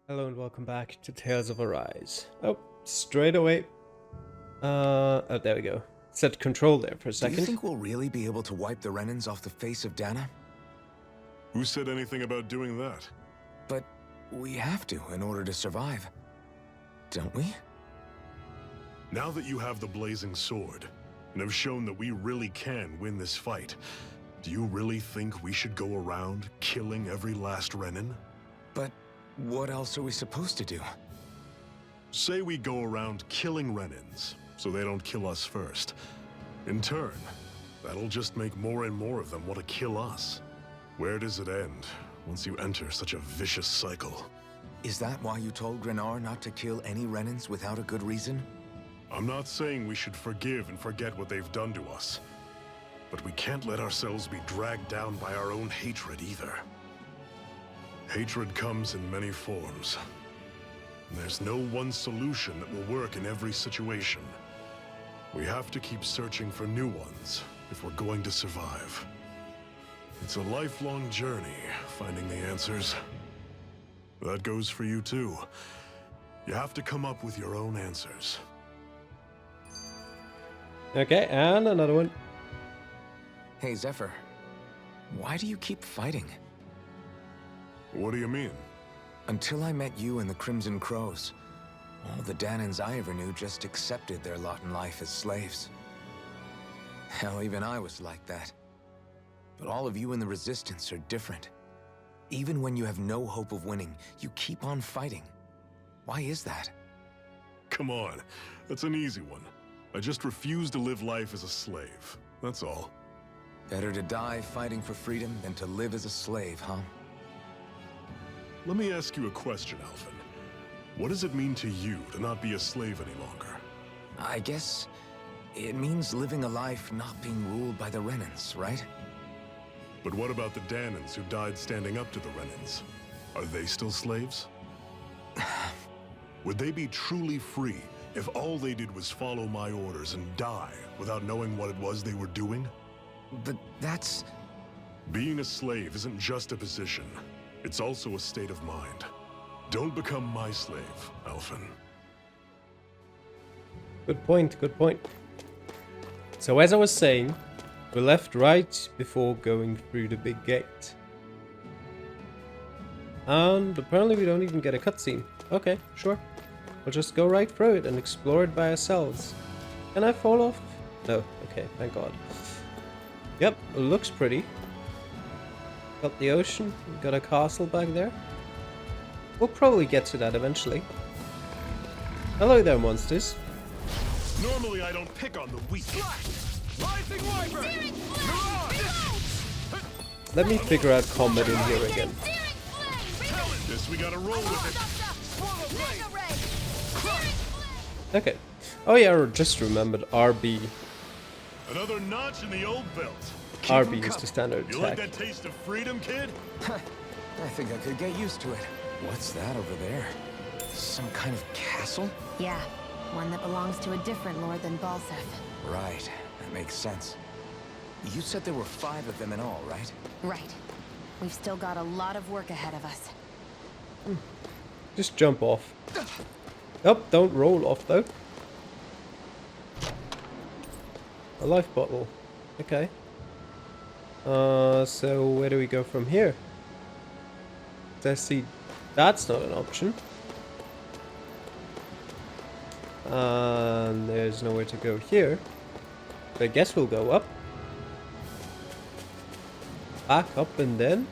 Hello and welcome back to Tales of Arise. Oh, straight away. Oh, there we go. Set control there for a Do second. you think we'll really be able to wipe the Renans off the face of Dana? Who said anything about doing that? But we have to in order to survive. Don't we? Now that you have the blazing sword, and have shown that we really can win this fight, do you really think we should go around killing every last Renan? But what else are we supposed to do? Say we go around killing Renans, so they don't kill us first. In turn, that'll just make more and more of them want to kill us. Where does it end, once you enter such a vicious cycle? Is that why you told Grenar not to kill any Renans without a good reason? I'm not saying we should forgive and forget what they've done to us, but we can't let ourselves be dragged down by our own hatred either. Hatred comes in many forms. There's no one solution that will work in every situation. We have to keep searching for new ones if we're going to survive. It's a lifelong journey, finding the answers. That goes for you too. You have to come up with your own answers. Okay, and another one. Hey, Zephyr. Why do you keep fighting? What do you mean? Until I met you and the Crimson Crows, all the Danans I ever knew just accepted their lot in life as slaves. Hell, even I was like that. But all of you in the Resistance are different. Even when you have no hope of winning, you keep on fighting. Why is that? Come on, that's an easy one. I just refuse to live life as a slave, that's all. Better to die fighting for freedom than to live as a slave, huh? Let me ask you a question, Ulvhan. What does it mean to you to not be a slave any longer? I guess it means living a life not being ruled by the Renans, right? But what about the Danans who died standing up to the Renans? Are they still slaves? Would they be truly free if all they did was follow my orders and die without knowing what it was they were doing? But that's... Being a slave isn't just a position. It's also a state of mind. Don't become my slave, Ulvhan. Good point, good point. So as I was saying, we left right before going through the big gate. And apparently we don't even get a cutscene. Okay, sure. We'll just go right through it and explore it by ourselves. Can I fall off? No. Okay, thank God. Yep, it looks pretty. Got the ocean, got a castle back there. We'll probably get to that eventually. Hello there, monsters. Normally I don't pick on the weak. Let me figure out combat in here again. This we gotta roll with it. Okay. Oh yeah, I just remembered RB. Another notch in the old belt. RB is the standard You like attack. that taste of freedom, kid? I think I could get used to it. What's that over there? Some kind of castle? Yeah, one that belongs to a different lord than Balseth. Right, that makes sense. You said there were 5 of them in all, right? Right. We've still got a lot of work ahead of us. Just jump off. Oh, don't roll off though. A life bottle. Okay. So where do we go from here? I see that's not an option. And there's nowhere to go here. So I guess we'll go up. Back up and then.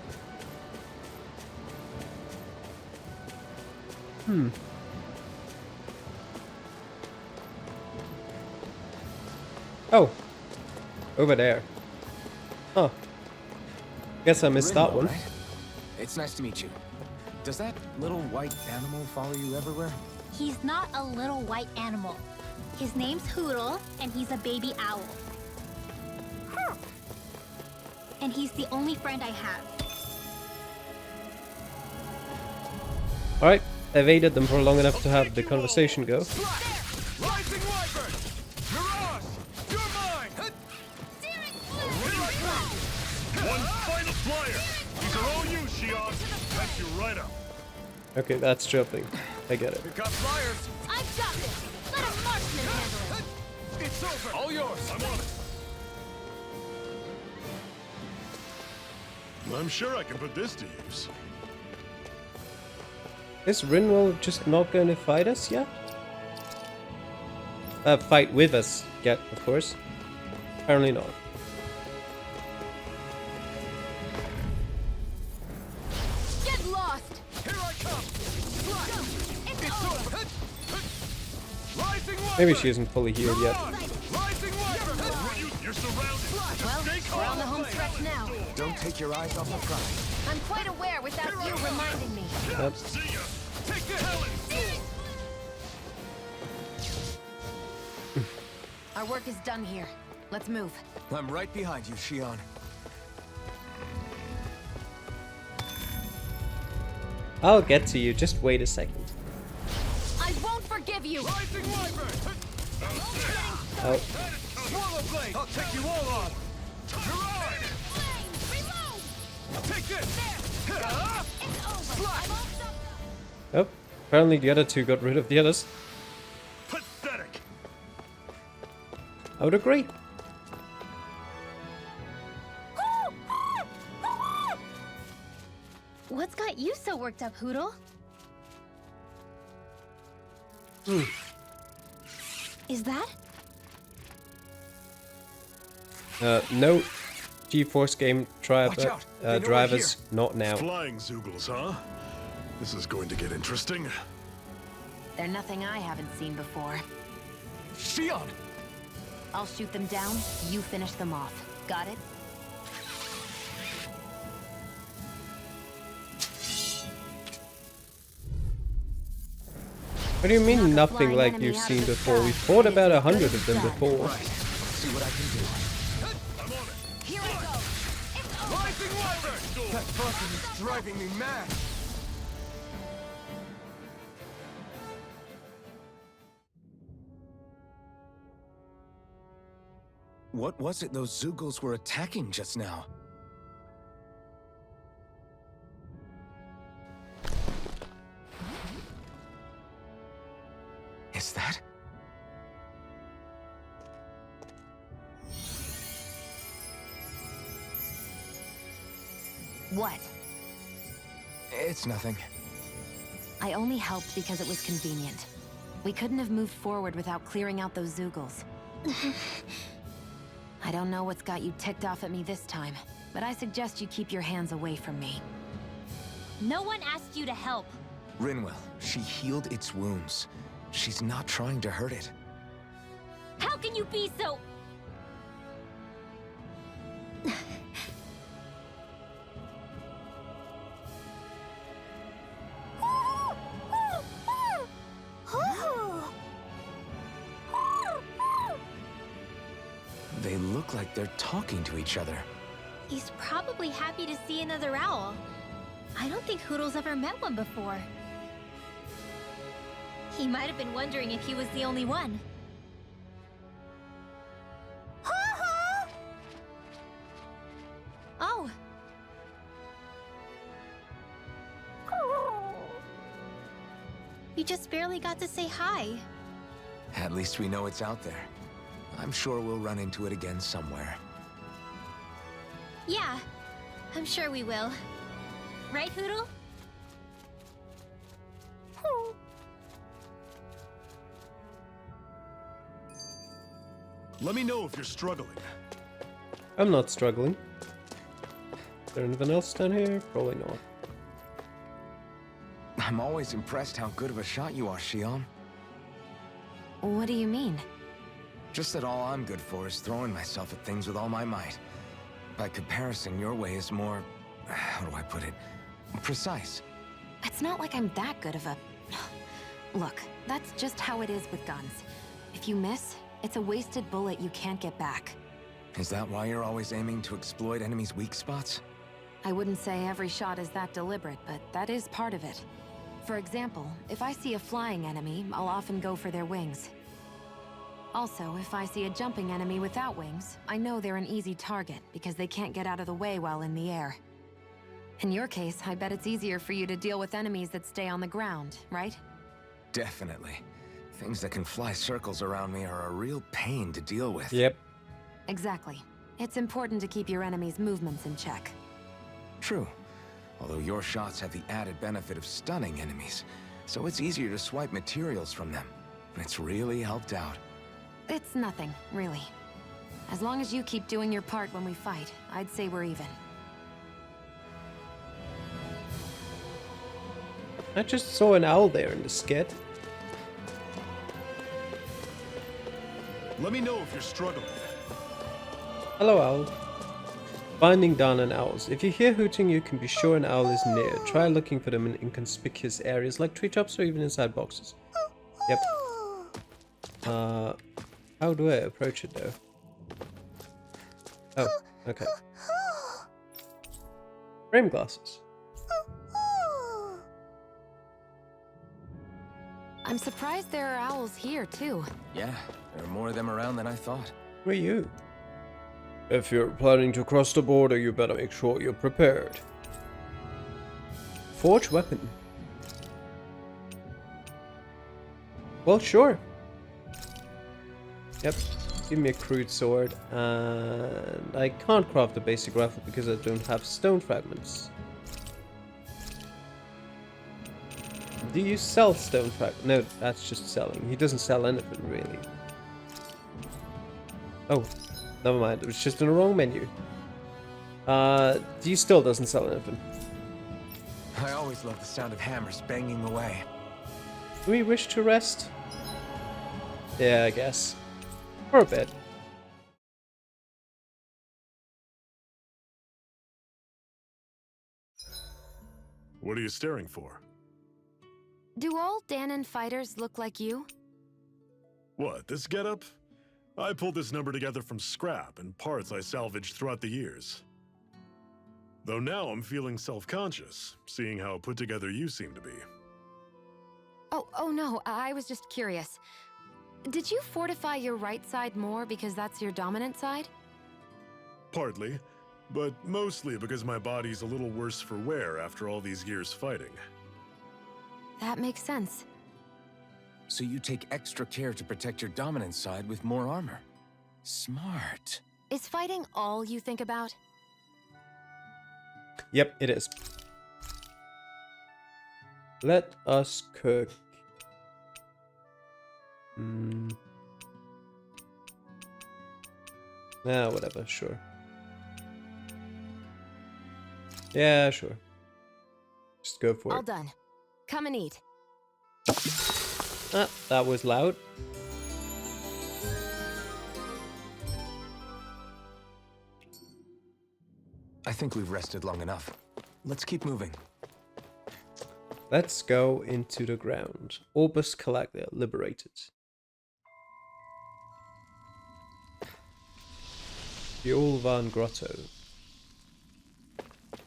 Oh. Over there. Huh. Guess I missed that Ringo, one. right? It's nice to meet you. Does that little white animal follow you everywhere? He's not a little white animal. His name's Hoodle, and he's a baby owl. And he's the only friend I have. Alright, I've aided them for long enough to have the conversation go. One final flyer. These are all you, Shion. Catch you right up. Okay, that's jumping. I get it. Pick up flyers. I've got this! Let a marksman handle it! It's over. All yours. I'm on it. I'm sure I can put this to use. Is Rinwell just not going to fight us yet? Fight with us yet, of course. Apparently not. Get lost! Here I come. It's over. Rising wyvern. Maybe she isn't fully healed yet. Rising wyvern. You're surrounded. Well, we're on the home stretch now. Don't take your eyes off the prize. I'm quite aware without you reminding me. Yep. See ya. Take this. Our work is done here. Let's move. I'm right behind you, Shion. I'll get to you, just wait a second. I won't forgive you! Rising wyvern. Oh, Swallow blade. I'll take you all on. You're on. Take this. oh, apparently the other two got rid of the others. Pathetic. I would agree. What's got you so worked up, Hootle? Is that? No GeForce game Watch out. They know we're drivers, not now. Flying Zoogles, huh? This is going to get interesting. They're nothing I haven't seen before. Shion. I'll shoot them down, you finish them off. Got it? What do you mean Knock a nothing flying like enemy you've out of seen the before? sky, We've fought and it's about as good 100 as of them done. before. Right. See what I can do. I'm on it. Here I go! It's over! Rising wyvern. That buzzing is driving me mad. What was it those Zoogles were attacking just now? Is that? What? It's nothing. I only helped because it was convenient. We couldn't have moved forward without clearing out those Zoogles. I don't know what's got you ticked off at me this time, but I suggest you keep your hands away from me. No one asked you to help. Rinwell, she healed its wounds. She's not trying to hurt it. How can you be so... They look like they're talking to each other. He's probably happy to see another owl. I don't think Hootle's ever met one before. He might have been wondering if he was the only one. Oh. You just barely got to say hi. At least we know it's out there. I'm sure we'll run into it again somewhere. Yeah, I'm sure we will. Right, Hootle? Let me know if you're struggling. I'm not struggling. Is there anything else down here? Probably not. I'm always impressed how good of a shot you are, Shion. What do you mean? Just that all I'm good for is throwing myself at things with all my might. By comparison, your way is more... how do I put it? Precise. It's not like I'm that good of a... Look, that's just how it is with guns. If you miss, it's a wasted bullet you can't get back. Is that why you're always aiming to exploit enemies' weak spots? I wouldn't say every shot is that deliberate, but that is part of it. For example, if I see a flying enemy, I'll often go for their wings. Also, if I see a jumping enemy without wings, I know they're an easy target because they can't get out of the way while in the air. In your case, I bet it's easier for you to deal with enemies that stay on the ground, right? Definitely. Things that can fly circles around me are a real pain to deal with. Yep. Exactly. It's important to keep your enemy's movements in check. True. Although your shots have the added benefit of stunning enemies, so it's easier to swipe materials from them. It's really helped out. It's nothing, really. As long as you keep doing your part when we fight, I'd say we're even. I just saw an owl there in the skit. Let me know if you're struggling. Hello, owl. Binding down on owls. If you hear hooting, you can be sure an owl is near. Try looking for them in inconspicuous areas like treetops or even inside boxes. Yep. How do I approach it though? Oh, okay. Frame glasses. I'm surprised there are owls here, too. Yeah, there are more of them around than I thought. Who are you? If you're planning to cross the border, you better make sure you're prepared. Forge weapon. Well, sure. Yep. Give me a crude sword. And I can't craft a basic rifle because I don't have stone fragments. Do you sell stone fragments? No, that's just selling. He doesn't sell anything, really. Oh, never mind. It was just in the wrong menu. He still doesn't sell anything. I always love the sound of hammers banging away. Do we wish to rest? Yeah, I guess. For a bit. What are you staring for? Do all Danon fighters look like you? What, this getup? I pulled this number together from scrap and parts I salvaged throughout the years. Though now I'm feeling self-conscious, seeing how put together you seem to be. Oh no, I was just curious. Did you fortify your right side more because that's your dominant side? Partly, but mostly because my body's a little worse for wear after all these years fighting. That makes sense. So you take extra care to protect your dominant side with more armor. Smart. Is fighting all you think about? Yep, it is. Let us cook. Whatever, sure. Yeah, sure. Just go for All it. done. Come and eat. Ah, that was loud. I think we've rested long enough. Let's keep moving. Let's go into the ground. Orbus Collector liberated. The Ulvhan Grotto.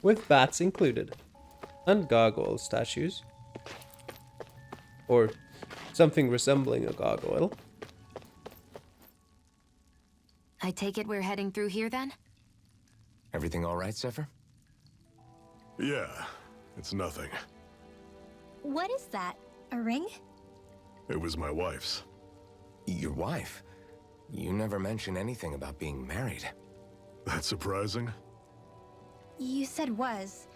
With bats included. And gargoyle statues. Or something resembling a gargoyle. I take it we're heading through here then? Everything all right, Zephyr? Yeah, it's nothing. What is that? A ring? It was my wife's. Your wife? You never mentioned anything about being married. That's surprising? You said was.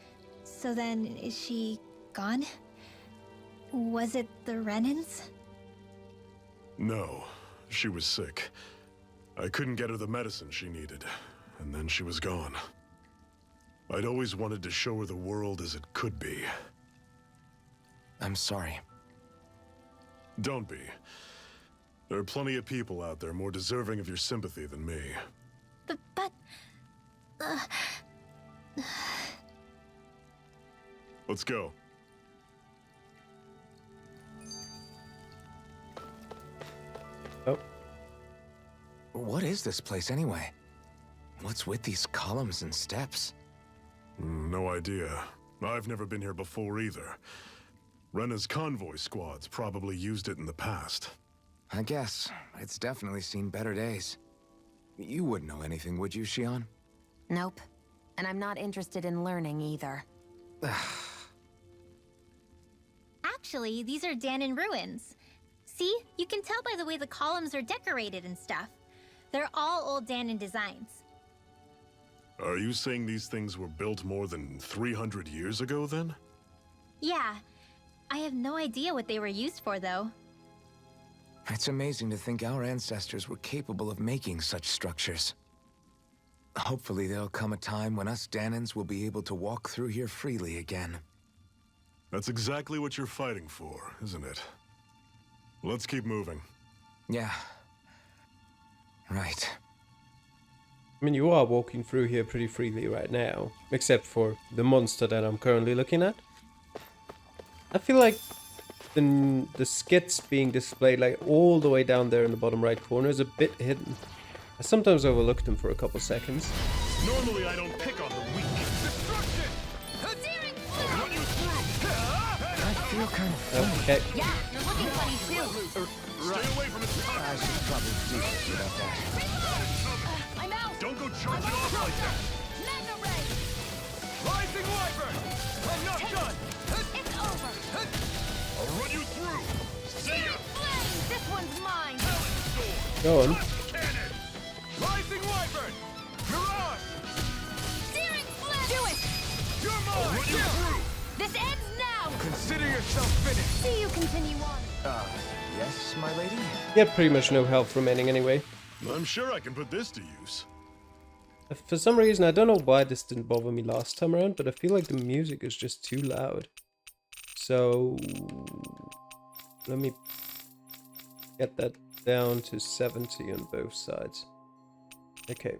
So then, is she gone? Was it the Renans? No, she was sick. I couldn't get her the medicine she needed, and then she was gone. I'd always wanted to show her the world as it could be. I'm sorry. Don't be. There are plenty of people out there more deserving of your sympathy than me. But Let's go. Oh. What is this place anyway? What's with these columns and steps? No idea. I've never been here before either. Rena's convoy squads probably used it in the past. I guess. It's definitely seen better days. You wouldn't know anything, would you, Shion? Nope. And I'm not interested in learning either. Actually, these are Danon ruins. See? You can tell by the way the columns are decorated and stuff. They're all old Danon designs. Are you saying these things were built more than 300 years ago, then? Yeah. I have no idea what they were used for, though. It's amazing to think our ancestors were capable of making such structures. Hopefully there'll come a time when us Danons will be able to walk through here freely again. That's exactly what you're fighting for, isn't it? Let's keep moving. Yeah. Right. I mean, you are walking through here pretty freely right now, except for the monster that I'm currently looking at. I feel like the skits being displayed like all the way down there in the bottom right corner is a bit hidden. I sometimes overlook them for a couple seconds. Normally I don't pick on the weak. Destruction! I'll run you through! I feel kind of funny. Okay. Yeah, you're looking funny too. Stay away from its I touch! should probably do something about that. I'm out. Don't go charging off like that! Magna ray. Rising Wyvern! I'm not done! It's over. I'll run you through! See ya! Flame. This one's mine. Go on. Cannon! Rising Wyvern! Mirage! Searing flame. Do it. You're I'll mine! run you through! This ends now. Consider yourself finished! See you continue on. Yes, my lady? You have pretty much no health remaining anyway. I'm sure I can put this to use. For some reason, I don't know why this didn't bother me last time around, but I feel like the music is just too loud. So let me get that down to 70 on both sides. Okay.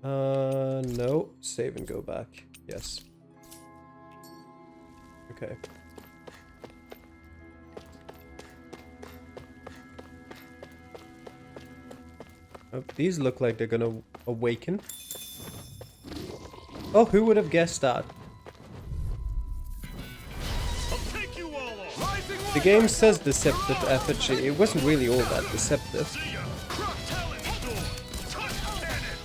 No. Save and go back. Yes. Okay. Oh, these look like they're gonna awaken. Oh, who would have guessed that? I'll take you all off! The game says deceptive effigy. It wasn't really all that deceptive. See ya! Crop talent storm! Touch cannon!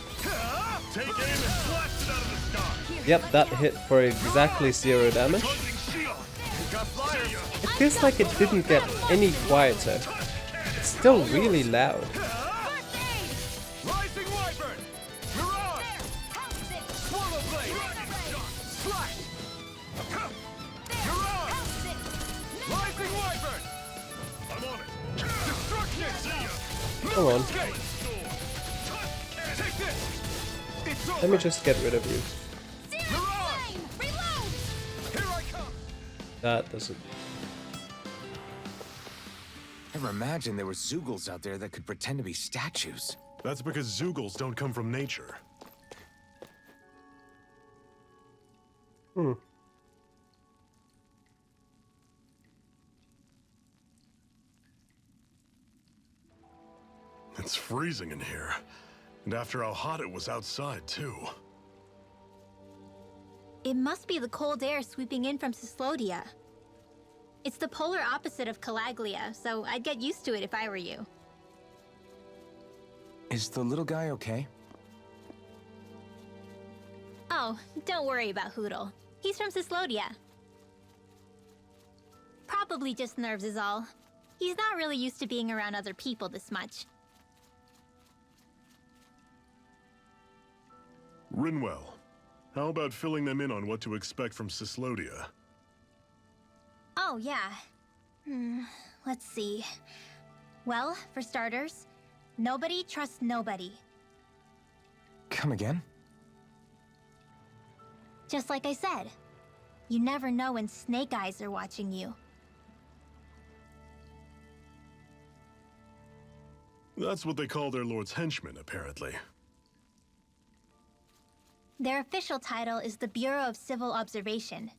Take aim and blast it out of the sky! Yep, that hit for exactly 0 damage. Cleansing shield! Got flyers! See ya! It feels like it didn't get any quieter. It's still really loud. Rising Wyvern! Mirage! Swallow Blade! Slash! Mirage! Rising Wyvern! I'm on it! Destruction! See ya! Come on, Okay, take this! It's over! let me just get rid of you. Mirage! Here I come! That doesn't... Never imagined there were Zeugles out there that could pretend to be statues. That's because Zeugles don't come from nature. Hmm. It's freezing in here. And after how hot it was outside, too. It must be the cold air sweeping in from Cyslodia. It's the polar opposite of Calaglia, so I'd get used to it if I were you. Is the little guy okay? Oh, don't worry about Hootle. He's from Cyslodia. Probably just nerves is all. He's not really used to being around other people this much. Rinwell, how about filling them in on what to expect from Cyslodia? Oh, yeah. Let's see. Well, for starters, nobody trusts nobody. Come again? Just like I said, you never know when Snake Eyes are watching you. That's what they call their lord's henchmen, apparently. Their official title is the Bureau of Civil Observation.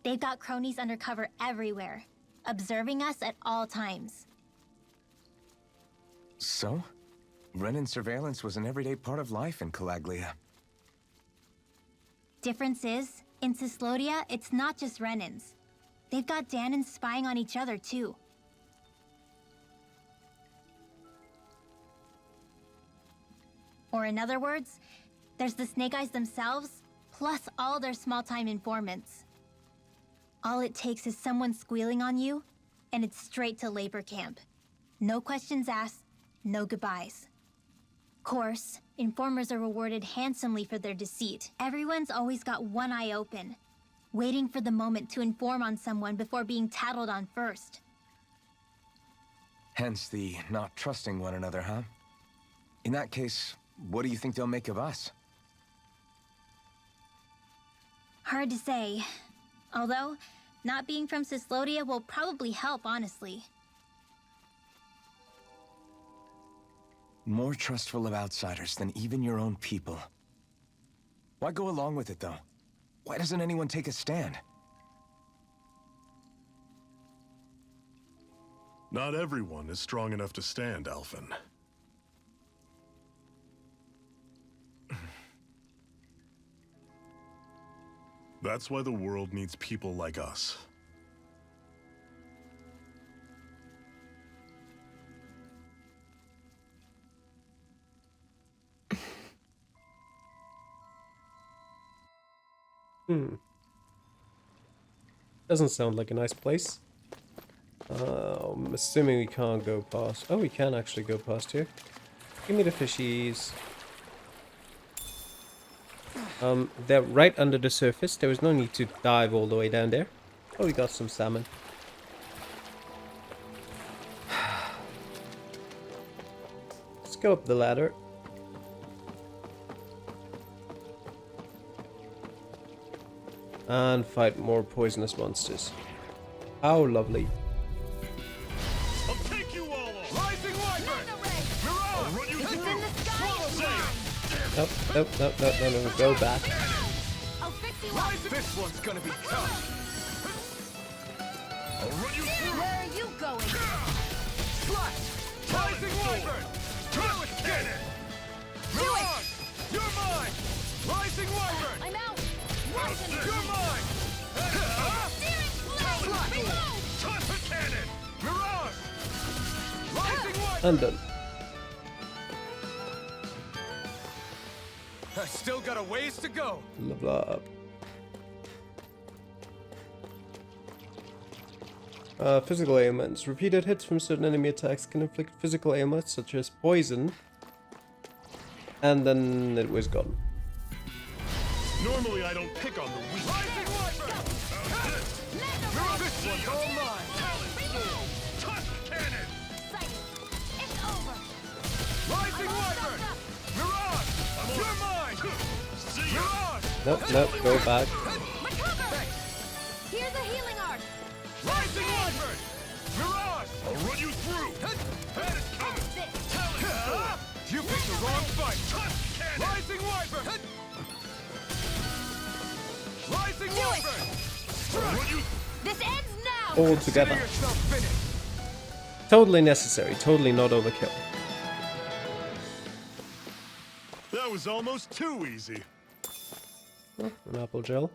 They've got cronies undercover everywhere, observing us at all times. So? Renin surveillance was an everyday part of life in Calaglia. Difference is, in Cyslodia, it's not just Renins. They've got Danons spying on each other, too. Or in other words, there's the Snake Eyes themselves, plus all their small-time informants. All it takes is someone squealing on you, and it's straight to labor camp. No questions asked, no goodbyes. Course, informers are rewarded handsomely for their deceit. Everyone's always got one eye open, waiting for the moment to inform on someone before being tattled on first. Hence the not trusting one another, huh? In that case, what do you think they'll make of us? Hard to say. Although, not being from Cyslodia will probably help, honestly. More trustful of outsiders than even your own people. Why go along with it, though? Why doesn't anyone take a stand? Not everyone is strong enough to stand, Ulvhan. That's why the world needs people like us. Doesn't sound like a nice place. I'm assuming we can't go past. Oh, we can actually go past here. Give me the fishies. They're right under the surface. There was no need to dive all the way down there. Oh, we got some salmon. Let's go up the ladder. And fight more poisonous monsters. How lovely. I'll take you all on! Rising Wyvern! I'll run you through! No, go back. I'll fix you up. This one's gonna be tough! I'll run you through! Where are you going? Slash! Rising Wyvern! Throw it, cannon! Mirage! You're mine! Rising Wyvern! I'm out. You're mine! Steering flame! Reload! Toss cannon! Mirage! Rising Wyvern! I'm done. I still got a ways to go. Level up. Physical ailments. Repeated hits from certain enemy attacks can inflict physical ailments such as poison. And then it was gone. Normally I don't pick on the weak. Rising Wyvern! This one's all mine! Toss cannon! It's over. Rising Wyvern! Mirage! You're mine! Mirage! Nope, go back. Recover. Here's a healing art. Rising Wyvern! Mirage! I'll run you through! That is coming! You picked the wrong fight! Rising Wyvern! Rising Wyvern! I'll run you This ends now. All together. Consider yourself finished! Totally necessary, totally not overkill. That was almost too easy. Oh, an apple gel.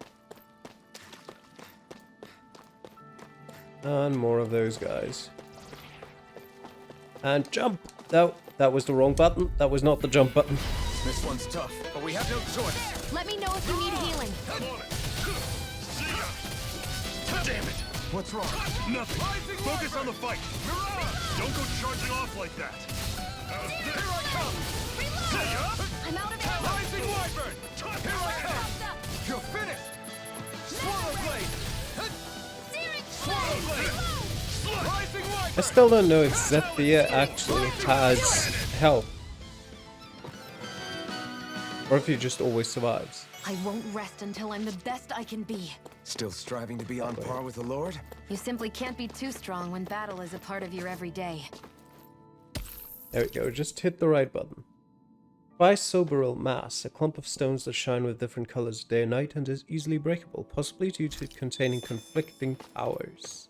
And more of those guys. And jump! No, that was the wrong button. That was not the jump button. This one's tough, but we have no choice. Let me know if you need healing. I'm on it. See ya. Damn it. What's wrong? Nothing. Focus on the fight. Don't go charging off like that. Here I come! See ya. I'm out of ammo. Rising Wyvern! Here I come! You're finished! Swallow Blade! Steering Swallow flame. Blade! Rising I Wyvern! still don't know if Zethia actually has health. Or if he just always survives. I won't rest until I'm the best I can be. Still striving to be on par with the Lord? You simply can't be too strong when battle is a part of your everyday. There we go, just hit the right button. Bisoberyl mass, a clump of stones that shine with different colors day and night and is easily breakable, possibly due to it containing conflicting powers.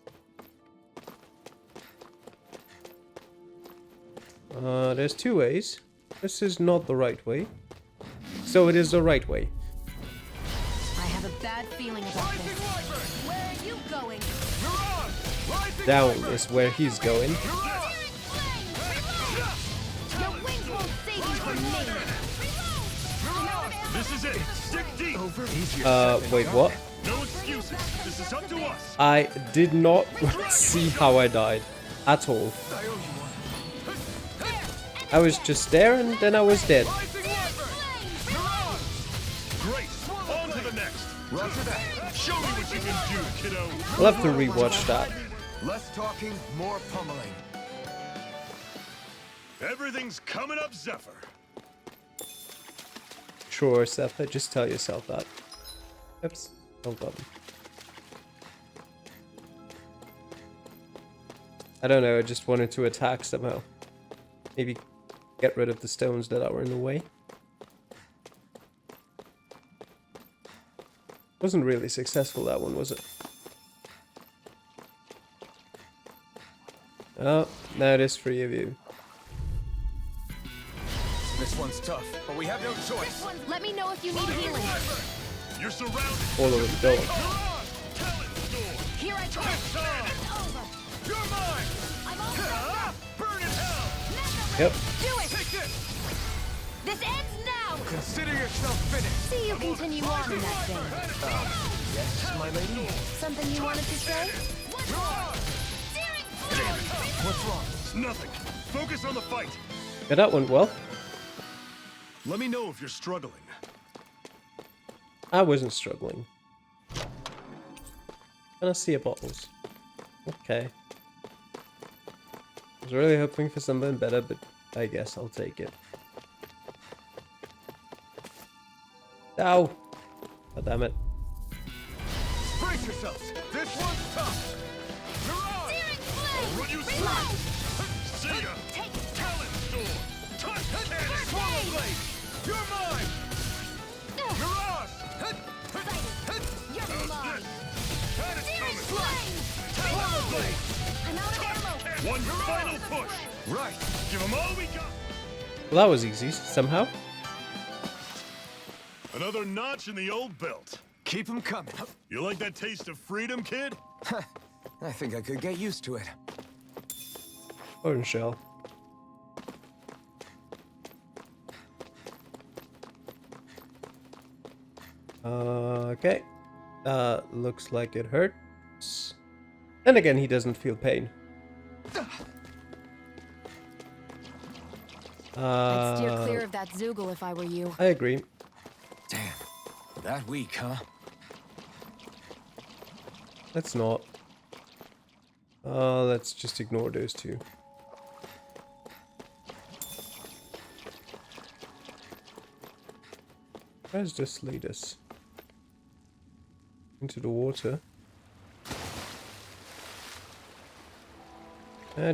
There's two ways. This is not the right way. So it is the right way. I have a bad feeling about this. Where are you going? Down is where he's going. Steering flame. Reload. Your wings won't save you from me. This is it. Stick deep. over? Easier said than Wait, done. what? No excuses. This is up to us. I did not see how I died at all. I owe you one. I was just there and then I was dead. Rising Wyvern! Mirage! Great. On to the next. Roger that. Show me what you can do, kiddo. We'll have to rewatch that. Less talking, more pummeling. Everything's coming up, Zephyr. Sure, Zephyr, just tell yourself that. Oops, wrong button. I don't know, I just wanted to attack somehow. Maybe get rid of the stones that were in the way. Wasn't really successful, that one, was it? Oh, now it is 3 of you. This one's tough, but we have no choice. Let me know if you need healing. You're surrounded. All of them don't. Mirage! Talent Storm! Here I go. It's on! It's over. You're mine! I'm all set. Burn in hell! Yep. Do it. Take this! This ends now. Consider yourself finished. See you continue on in that vein. Yes, my lady. Something you wanted to say? What's wrong? It's nothing. Focus on the fight. Yeah, that went well. Let me know if you're struggling. I wasn't struggling. And I see a bottles. Okay. I was really hoping for something better, but I guess I'll take it. Ow! God damn it. Brace yourselves. This one's tough. Mirage! I'll run you through. See ya. Talent Storm. Touch cannon. Swallow blade. You're mine. Mirage! You're mine. That is coming. Swallow blade. I'm out of ammo. One final push. Right. Give them all we got. Well, that was easy, somehow. Another notch in the old belt. Keep them coming. You like that taste of freedom, kid? I think I could get used to it. Orange shell. Okay. Looks like it hurts. Then again, he doesn't feel pain. I'd steer clear of that Zoogle if I were you. I agree. Damn. That weak, huh? Let's not. Let's just ignore those two. Where does this lead us? Into the water.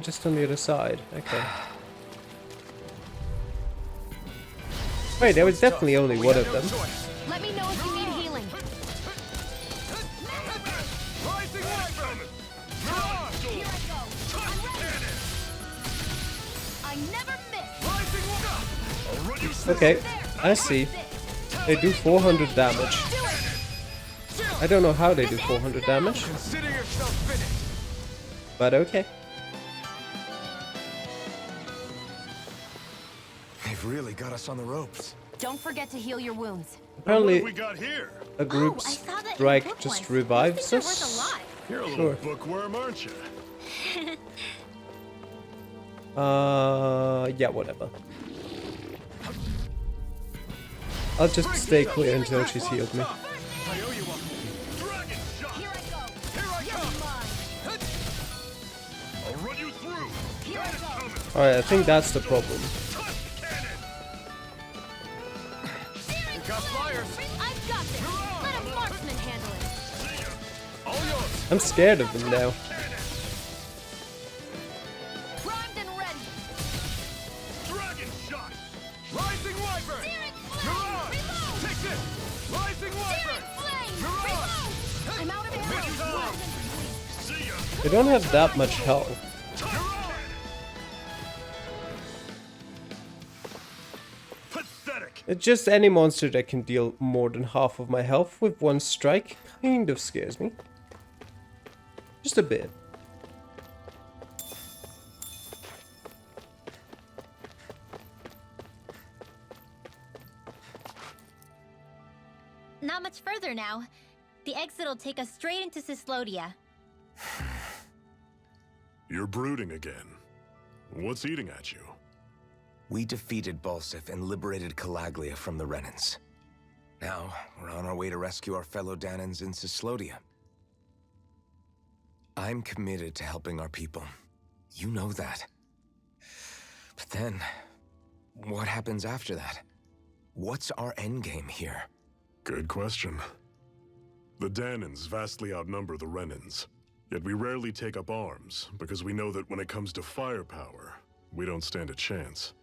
Just on the other side. Okay. Wait, there was definitely only one of them. Let me know if you need healing. Rising Wyvern! Mirage! Here I go. Touch I'm ready. cannon! I never miss. Rising Wyvern! I'll run you through. Okay, I see. They do 400 damage. I don't know how they do 400 damage, Consider yourself finished. but okay. They've really got us on the ropes. Don't forget to heal your wounds. What have Apparently, we got here? a I group's saw that in the strike book just once. revives Those things are us. worth a lot. You're a little Sure. bookworm, aren't you? Yeah, whatever. I'll just stay clear until she's healed me. I owe you one. Dragon shot! Here I go. Here I You're come! mine. I'll run you through! Here I That is go. coming! Alright, I think that's the problem. Touch cannon! You got flyers. I've got this. Let a marksman handle it. See ya! All yours. I'm scared of them now. Cannon! Primed and ready. Dragon shot! Rising Wyvern. Mirage! Take this! Rising Wyvern! Mirage! I'm out of ammo. See ya! They don't have that much health. Touch cannon! Pathetic! It's just any monster that can deal more than half of my health with one strike kind of scares me. Just a bit. much further now. The exit'll take us straight into Cyslodia. You're brooding again. What's eating at you? We defeated Balsif and liberated Calaglia from the Renans. Now, we're on our way to rescue our fellow Danans in Cyslodia. I'm committed to helping our people. You know that. But then, what happens after that? What's our endgame here? Good question. The Danans vastly outnumber the Renans. Yet we rarely take up arms, because we know that when it comes to firepower, we don't stand a chance.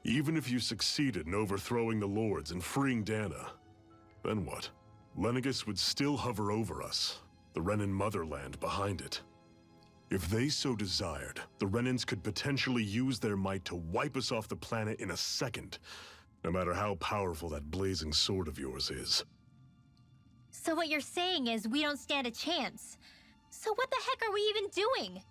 Even if you succeeded in overthrowing the Lords and freeing Dana, then what? Lenegis would still hover over us, the Renan motherland behind it. If they so desired, the Renans could potentially use their might to wipe us off the planet in a second, no matter how powerful that blazing sword of yours is. So what you're saying is we don't stand a chance. So what the heck are we even doing?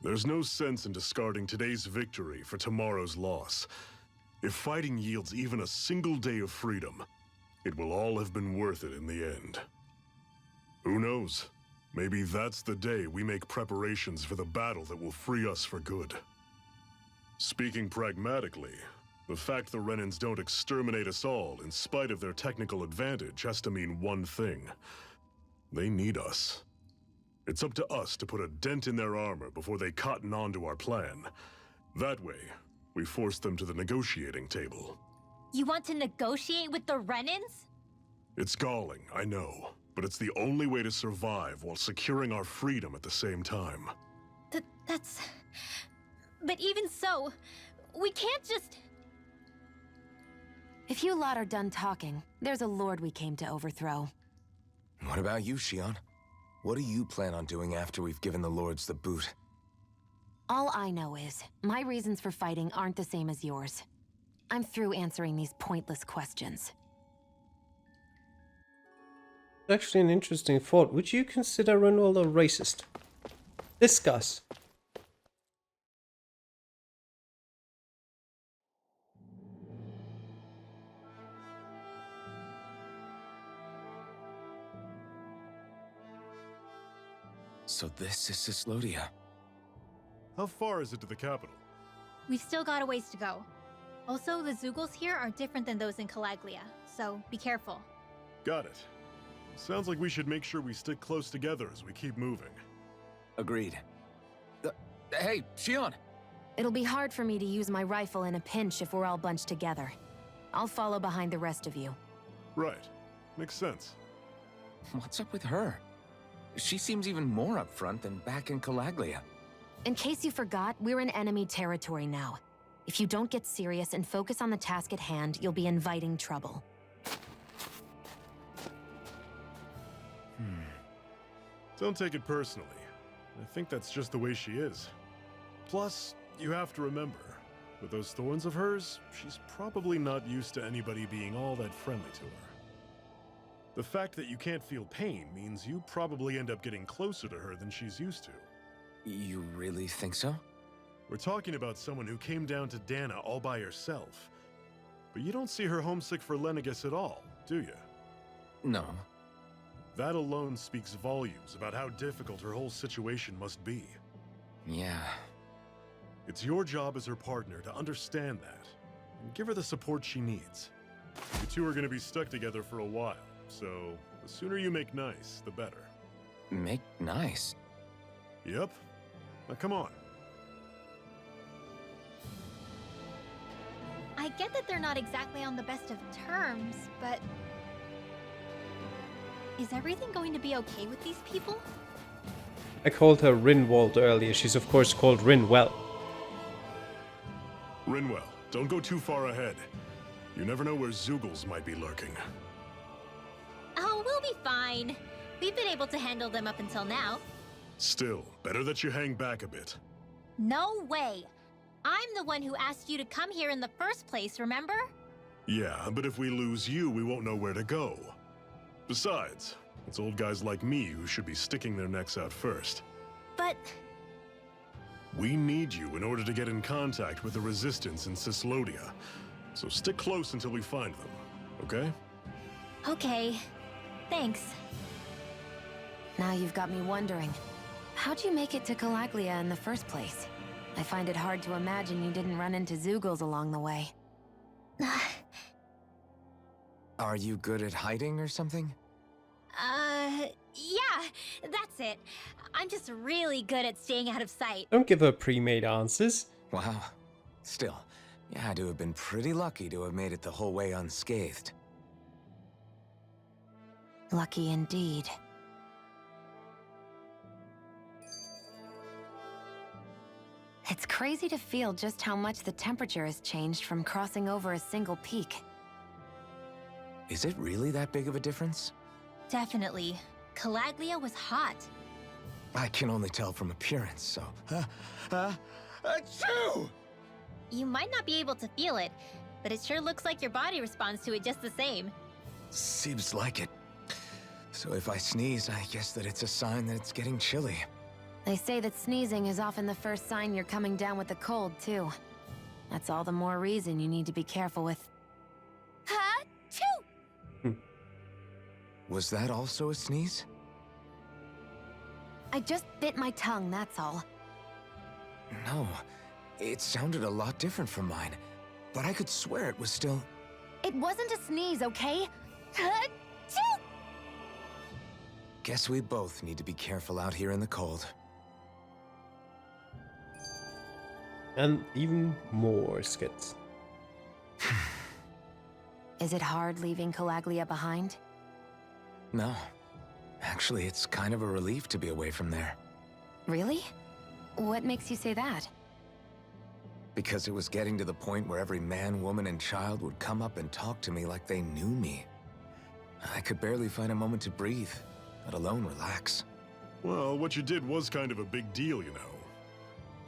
There's no sense in discarding today's victory for tomorrow's loss. If fighting yields even a single day of freedom, it will all have been worth it in the end. Who knows? Maybe that's the day we make preparations for the battle that will free us for good. Speaking pragmatically, the fact the Renans don't exterminate us all in spite of their technical advantage has to mean one thing. They need us. It's up to us to put a dent in their armor before they cotton on to our plan. That way, we force them to the negotiating table. You want to negotiate with the Renans? It's galling, I know, but it's the only way to survive while securing our freedom at the same time. That's... But even so, we can't just... If you lot are done talking, there's a lord we came to overthrow. What about you, Shion? What do you plan on doing after we've given the Lords the boot? All I know is, my reasons for fighting aren't the same as yours. I'm through answering these pointless questions. Actually, an interesting thought. Would you consider Rinwald a racist? Discuss. So this is Cyslodia. How far is it to the capital? We've still got a ways to go. Also, the Zeugles here are different than those in Calaglia, so be careful. Got it. Sounds like we should make sure we stick close together as we keep moving. Agreed. Hey, Shion! It'll be hard for me to use my rifle in a pinch if we're all bunched together. I'll follow behind the rest of you. Right. Makes sense. What's up with her? She seems even more upfront than back in Calaglia. In case you forgot, we're in enemy territory now. If you don't get serious and focus on the task at hand, you'll be inviting trouble. Don't take it personally. I think that's just the way she is. Plus, you have to remember, with those thorns of hers, she's probably not used to anybody being all that friendly to her. The fact that you can't feel pain means you probably end up getting closer to her than she's used to. You really think so? We're talking about someone who came down to Dana all by herself. But you don't see her homesick for Lenegis at all, do you? No. That alone speaks volumes about how difficult her whole situation must be. Yeah. It's your job as her partner to understand that, and give her the support she needs. You two are going to be stuck together for a while, so the sooner you make nice, the better. Make nice? Yep. Now come on. I get that they're not exactly on the best of terms, but... Is everything going to be okay with these people? I called her Rinwald earlier. She's of course called Rinwell. Rinwell, don't go too far ahead. You never know where Zeugles might be lurking. Oh, we'll be fine. We've been able to handle them up until now. Still, better that you hang back a bit. No way! I'm the one who asked you to come here in the first place, remember? Yeah, but if we lose you, we won't know where to go. Besides, it's old guys like me who should be sticking their necks out first. But... We need you in order to get in contact with the Resistance in Cyslodia. So stick close until we find them, okay? Okay. Thanks. Now you've got me wondering. How'd you make it to Calaglia in the first place? I find it hard to imagine you didn't run into Zeugles along the way. Are you good at hiding or something? Yeah, that's it. I'm just really good at staying out of sight. Don't give her pre-made answers. Wow. Still, you had to have been pretty lucky to have made it the whole way unscathed. Lucky indeed. It's crazy to feel just how much the temperature has changed from crossing over a single peak. Is it really that big of a difference? Definitely. Calaglia was hot. I can only tell from appearance, so... Achoo! You might not be able to feel it, but it sure looks like your body responds to it just the same. Seems like it. So if I sneeze, I guess that it's a sign that it's getting chilly. They say that sneezing is often the first sign you're coming down with the cold, too. That's all the more reason you need to be careful with... Ha-choo! Was that also a sneeze? I just bit my tongue, that's all. No. It sounded a lot different from mine. But I could swear it was still... It wasn't a sneeze, okay? Ha-choo! Guess we both need to be careful out here in the cold. And even more skits. Is it hard leaving Calaglia behind? No. Actually, it's kind of a relief to be away from there. Really? What makes you say that? Because it was getting to the point where every man, woman, and child would come up and talk to me like they knew me. I could barely find a moment to breathe, let alone relax. Well, what you did was kind of a big deal, you know.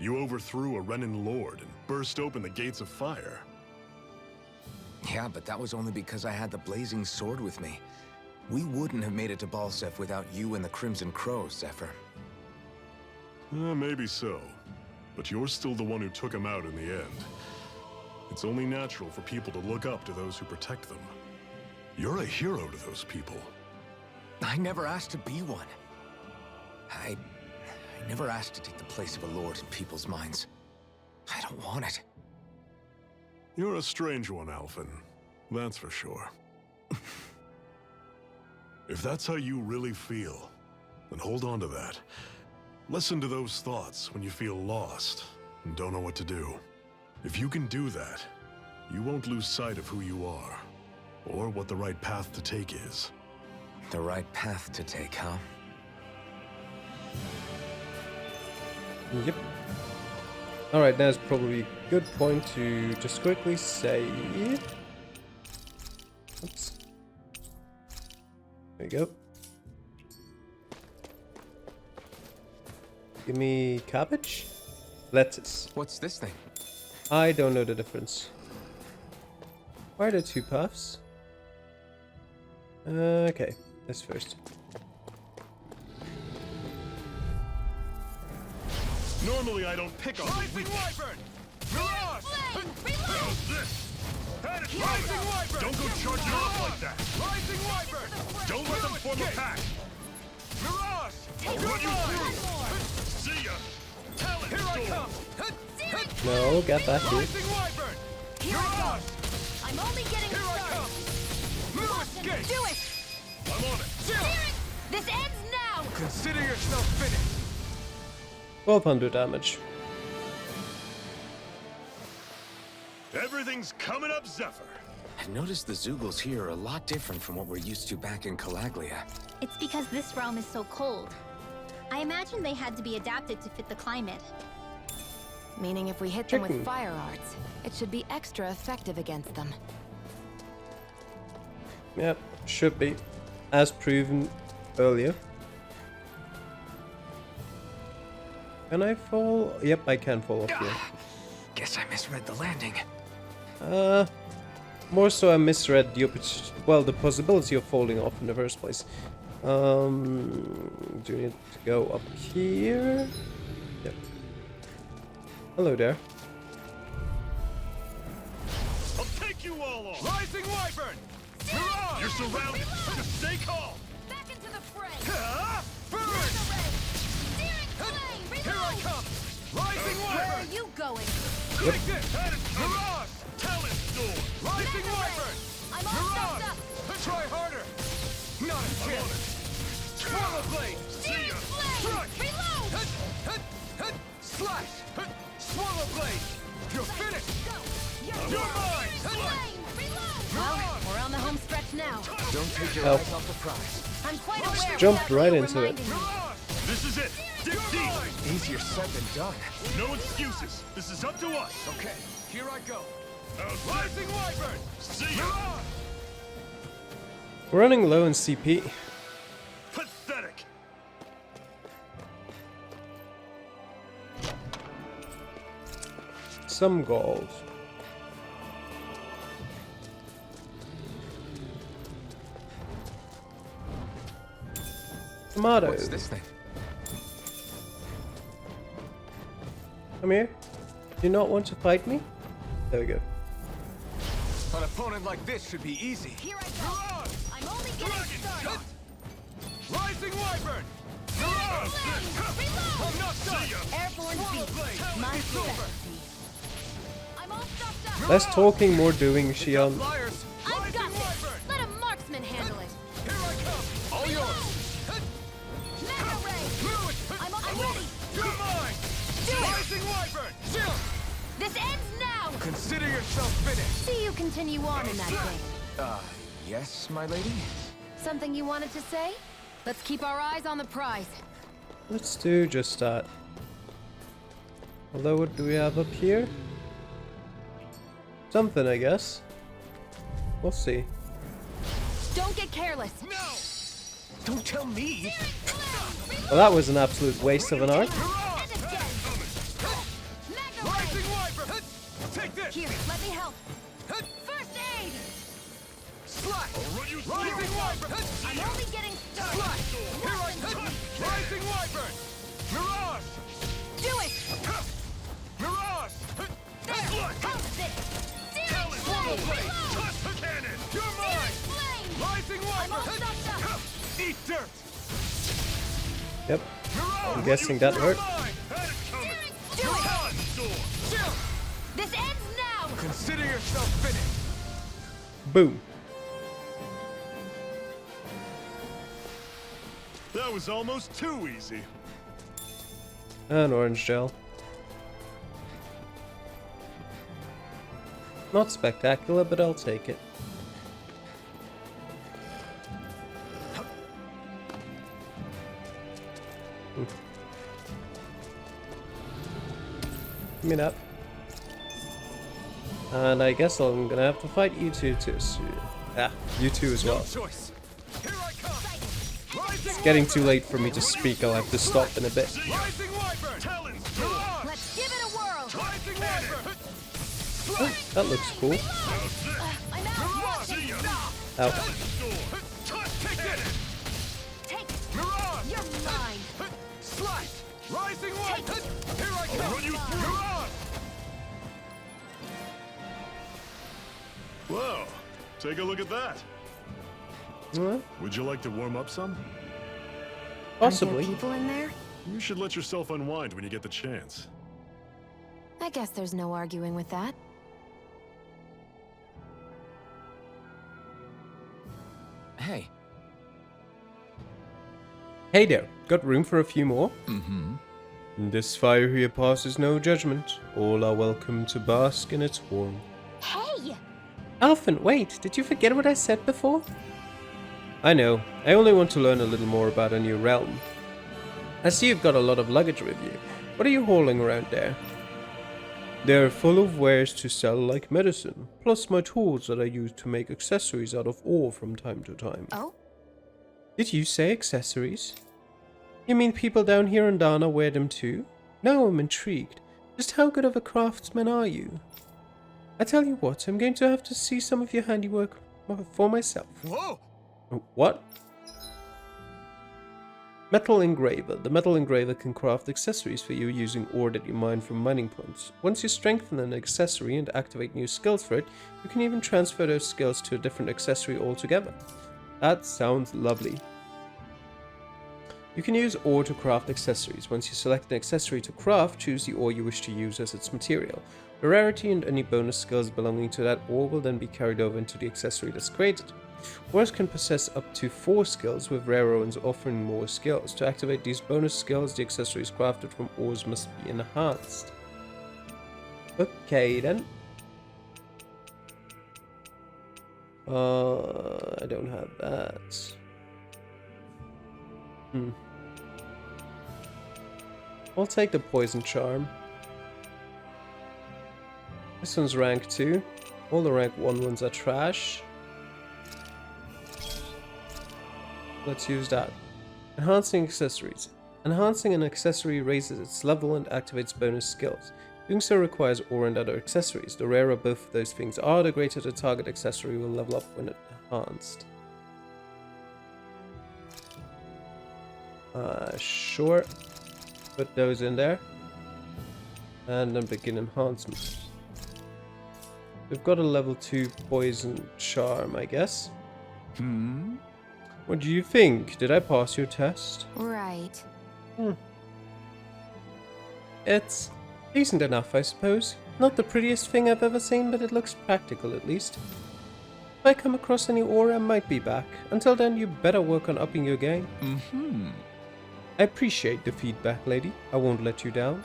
You overthrew a Renin lord and burst open the gates of fire. Yeah, but that was only because I had the blazing sword with me. We wouldn't have made it to Balsef without you and the Crimson Crows, Zephyr. Maybe so. But you're still the one who took him out in the end. It's only natural for people to look up to those who protect them. You're a hero to those people. I never asked to be one. I never asked to take the place of a lord in people's minds. I don't want it. You're a strange one, Ulvhan. That's for sure. If that's how you really feel, then hold on to that. Listen to those thoughts when you feel lost and don't know what to do. If you can do that, you won't lose sight of who you are, or what the right path to take is. The right path to take, huh? Yep. Alright, now's probably a good point to just quickly say... Oops. There you go. Give me cabbage? Lettuce. What's this thing? I don't know the difference. Why are there two paths? Okay, this first. Normally I don't pick on Rising Wyvern! Mirage! How's this? Rising Wyvern! Don't go charging off like that! Rising Wyvern! Don't let them form a pack! Mirage! I'll run you through! See ya! Talent Here I storm! come! No, get back here. Rising Wyvern! Mirage! I'm only getting Here I come! No escape! Do it! I'm on it! This ends now! Consider yourself finished! 1200 damage. Everything's coming up, Zephyr! I've noticed the Zeugles here are a lot different from what we're used to back in Calaglia. It's because this realm is so cold. I imagine they had to be adapted to fit the climate. Meaning if we hit them with Chicken. fire arts, it should be extra effective against them. Yep, should be. As proven earlier. Can I fall? Yep, I can fall off here. Guess I misread the landing. More so I misread the possibility of falling off in the first place. Do you need to go up here? Yep. Hello there. I'll take you all on! Rising Wyvern! You're surrounded. Just stay calm. Back into the fray. Burn! Searing flame. Here I Reload. come. Rising Where are wyvern. you going? Take this. Mirage. Talent storm. Rising wyvern. I'm all Mirage. stuffed up. Try harder. Not a chance. Swallow blade. See ya. Strike. Reload. Slash. Swallow blade. You're finished. You're mine. Flame. Reload. Well, we're on the home stretch now. Don't take your Help. eyes off the prize. I'm quite aware. Jumped without right you into it. reminding me. Mirage. This is it. Dig deep. Easier said than done. No excuses. This is up to us. Okay, here I go. Rising wyvern. See ya. Mirage. We're running low in CP. Pathetic. Some gold. Tomato. What's this thing? Come here. Do you not want to fight me? There we go. An opponent like this should be easy. Here I go. Mirage. I'm only getting Dragon started. shot. Rising wyvern. Mirage. I'm not done. Airborne Swallow beast. blade. My It's over. specialty. I'm all stuffed up. Less talking, more doing, Shion. Flyers. I've got Rising this. wyvern. Let a marksman handle it. Here I come. All yours. Mega ray. Fluid. I'm ready. You're mine. Do it. Rising wyvern. Shield. This ends now. Consider yourself finished. See you continue on in that thing. Yes, my lady? Something you wanted to say? Let's keep our eyes on the prize. Let's do just that. Although, what do we have up here? Something, I guess. We'll see. Don't get careless. No. Don't tell me! Well, that was an absolute waste of an arc. Mirage. And again. Mega ray. Rising wyvern. Take this. Here, let me help. First aid. Slash. Rising wyvern. I'm only getting started. Slash. Here I come. Rising wyvern. Mirage. Do it. Mirage. How's this? Searing Swallow flame. blade. Reload. Cannon. You're Searing mine. flame. Rising I'm all wyvern. stuffed up. Eat dirt. Yep. Mirage. I'm guessing that You're hurt. mine. Had it coming. Do it. Talent storm. Chill. This ends now. Consider yourself finished. Boom. That was almost too easy. An orange gel. Not spectacular, but I'll take it. Give me that. And I guess I'm gonna have to fight you two too. You two as well. Choice. Here I come. Rising It's getting too late for me to speak. I'll have to stop in a bit. Rising wyvern. Talent storm. Let's give it a whirl. Rising wyvern. Oh, that looks cool. I'm out. Mirage. Ow. Talent storm. Take this. Take it. Mirage. You're mine. Slash. Rising wyvern. Here I come. Run you through. Mirage. Whoa, take a look at that. Well, Would you like to warm up some? possibly. Are there people in there? You should let yourself unwind when you get the chance. I guess there's no arguing with that. Hey. Hey there, got room for a few more? Mm-hmm. This fire here passes no judgment. All are welcome to bask in its warmth. Hey! Ulvhan, wait, did you forget what I said before? I know, I only want to learn a little more about a new realm. I see you've got a lot of luggage with you. What are you hauling around there? They're full of wares to sell like medicine, plus my tools that I use to make accessories out of ore from time to time. Oh? Did you say accessories? You mean people down here in Dana wear them too? Now I'm intrigued. Just how good of a craftsman are you? I tell you what, I'm going to have to see some of your handiwork for myself. Whoa. What? Metal Engraver. The Metal Engraver can craft accessories for you using ore that you mine from mining points. Once you strengthen an accessory and activate new skills for it, you can even transfer those skills to a different accessory altogether. That sounds lovely. You can use ore to craft accessories. Once you select an accessory to craft, choose the ore you wish to use as its material. The rarity and any bonus skills belonging to that ore will then be carried over into the accessory that's created. Ores can possess up to 4 skills, with rarer ones offering more skills. To activate these bonus skills, the accessories crafted from ores must be enhanced. Okay then. I don't have that. I'll take the poison charm. This one's rank 2. All the rank 1 ones are trash. Let's use that. Enhancing accessories. Enhancing an accessory raises its level and activates bonus skills. Doing so requires ore and other accessories. The rarer both of those things are, the greater the target accessory will level up when enhanced. Sure. Put those in there. And then begin enhancement. We've got a level 2 poison charm, I guess. What do you think? Did I pass your test? Right. It's decent enough, I suppose. Not the prettiest thing I've ever seen, but it looks practical at least. If I come across any ore, I might be back. Until then, you better work on upping your game. I appreciate the feedback, lady. I won't let you down.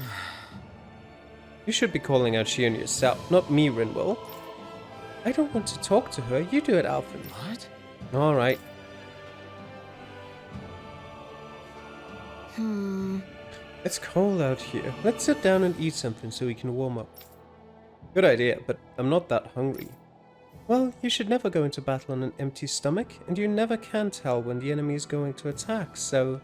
You should be calling out Shion yourself, not me, Rinwell. I don't want to talk to her. You do it, Ulvhan. What? Alright. It's cold out here. Let's sit down and eat something so we can warm up. Good idea, but I'm not that hungry. Well, you should never go into battle on an empty stomach, and you never can tell when the enemy is going to attack, so...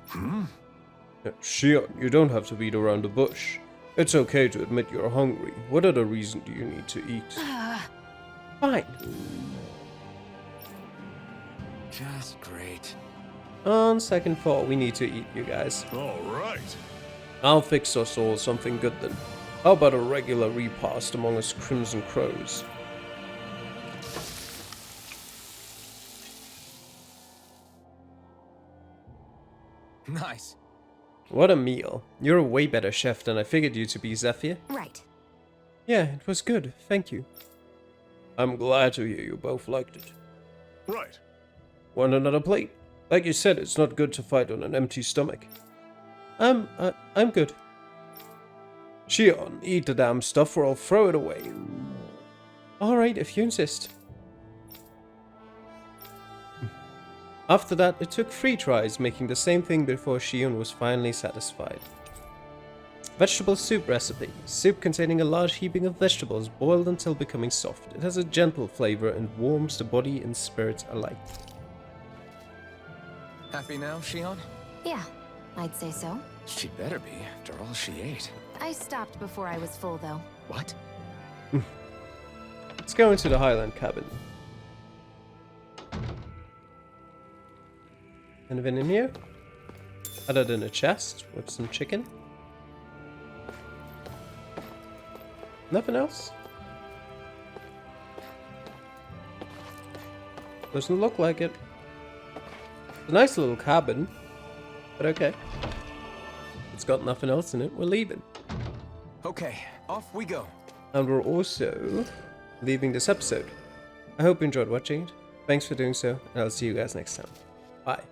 Shion, you don't have to beat around the bush. It's okay to admit you're hungry. What other reason do you need to eat? Fine. Just great. On second thought, we need to eat, you guys. All right. I'll fix us all something good then. How about a regular repast among us Crimson Crows? Nice. What a meal. You're a way better chef than I figured you to be, Zephyr. Right. Yeah, it was good. Thank you. I'm glad to hear you both liked it. Right. Want another plate? Like you said, it's not good to fight on an empty stomach. I'm good. Shion, eat the damn stuff or I'll throw it away. Alright, if you insist. After that, it took 3 tries, making the same thing before Shion was finally satisfied. Vegetable soup recipe. Soup containing a large heaping of vegetables boiled until becoming soft. It has a gentle flavor and warms the body and spirit alike. Happy now, Shion? Yeah, I'd say so. She better be, after all she ate. I stopped before I was full, though. What? Let's go into the Highland Cabin. Anything in here? Other than a chest with some chicken? Nothing else? Doesn't look like it. It's a nice little cabin, but okay. It's got nothing else in it. We're leaving. Okay, off we go. And we're also leaving this episode. I hope you enjoyed watching it. Thanks for doing so, and I'll see you guys next time. Bye.